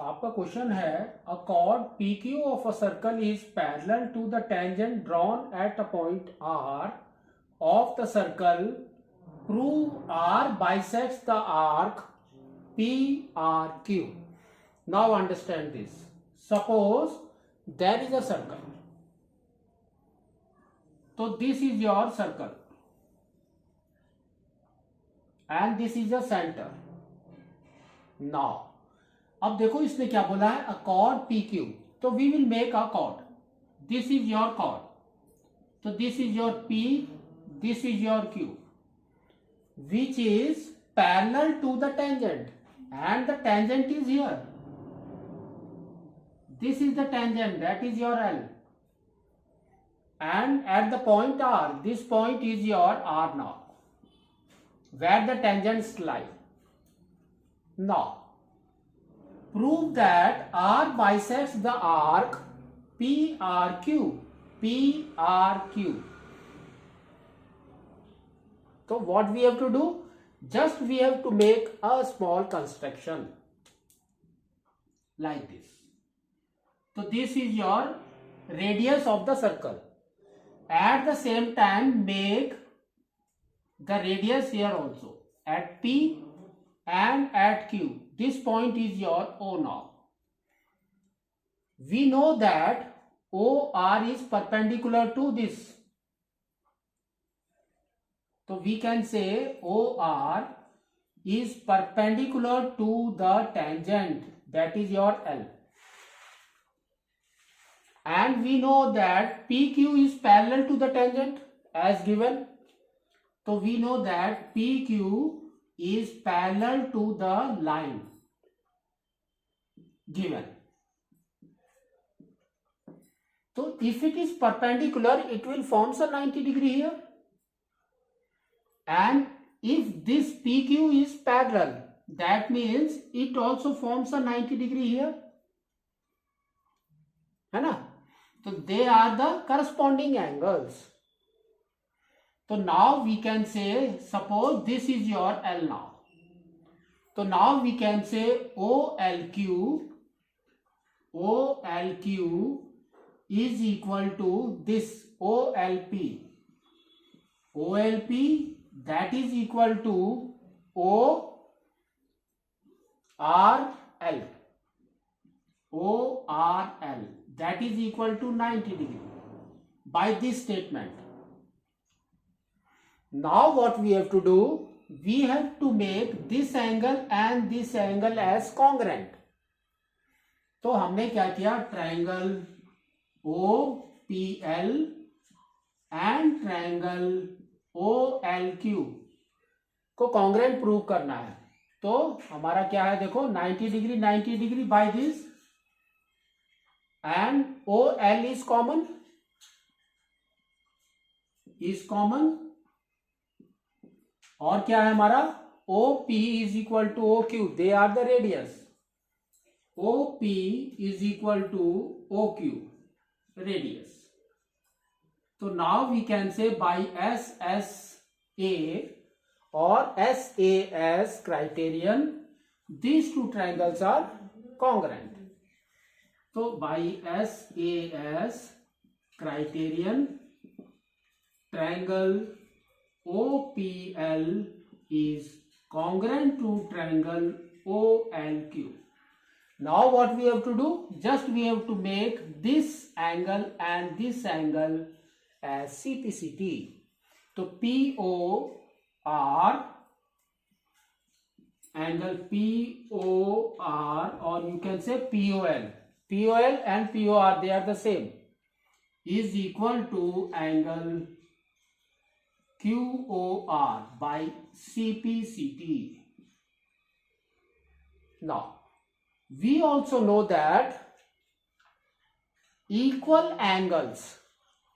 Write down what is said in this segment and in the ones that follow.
आपका क्वेश्चन है अ chord PQ of a circle is parallel to the tangent drawn at a point R of the circle. Prove R bisects the arc PRQ. Now understand this. Suppose there is a circle. So this is your circle and this is the center. Now अब देखो इसने क्या बोला है, a chord P Q. तो we will make a chord. This is your chord. तो this is your P, this is your Q, which is parallel to the tangent and the tangent is here. This is the tangent, that is your L, and at the point R, this point is your R now, where the tangents lie. Now prove that R bisects the arc PRQ. PRQ. So what we have to do? Just we have to make a small construction like this. So this is your radius of the circle. At the same time make the radius here also at P and at Q. This point is your O now. We know that OR is perpendicular to this. So we can say OR is perpendicular to the tangent, that is your L. And we know that PQ is parallel to the tangent as given. So we know that PQ is parallel to the line given. So if it is perpendicular, it will form a 90 degree here. And if this PQ is parallel, that means it also forms a 90 degree here. है ना? So they are the corresponding angles. So now we can say, suppose this is your L now. So now we can say OLQ is equal to this OLP. OLP that is equal to ORL. ORL that is equal to 90 degree by this statement. Now what we have to do? We have to make this angle and this angle as congruent. तो हमने क्या किया? Triangle OPL and triangle OLQ को congruent prove करना है. तो हमारा क्या है, देखो 90 degree by this and OL is common और क्या है हमारा OP is equal to OQ. They are the radius. OP is equal to OQ radius. So now we can say by SSA or SAS criterion, these two triangles are congruent. So by SAS criterion, triangle OPL is congruent to triangle OLQ. Now what we have to do? Just we have to make this angle and this angle as CPCT. So POR, angle POR, or you can say POL. POL and POR, they are the same, is equal to angle QOR by CPCT. Now we also know that equal angles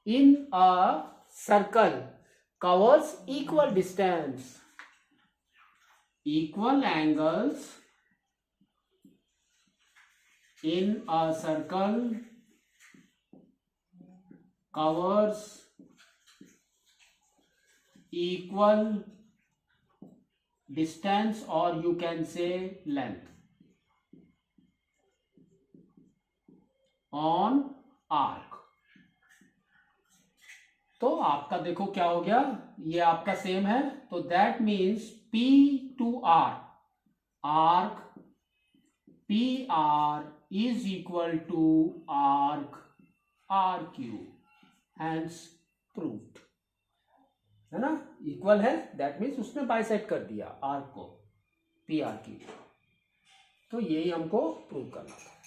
in a circle covers equal distance. Equal angles in a circle covers equal distance, or you can say length. On arc. तो आपका देखो क्या हो गया, ये आपका same है, तो that means P to R, arc PR is equal to arc RQ, hence proved, है ना, इक्वल है, दैट मीन्स उसने बाइसेक्ट कर दिया आर्क को PR की। तो यही हमको प्रूव करना था।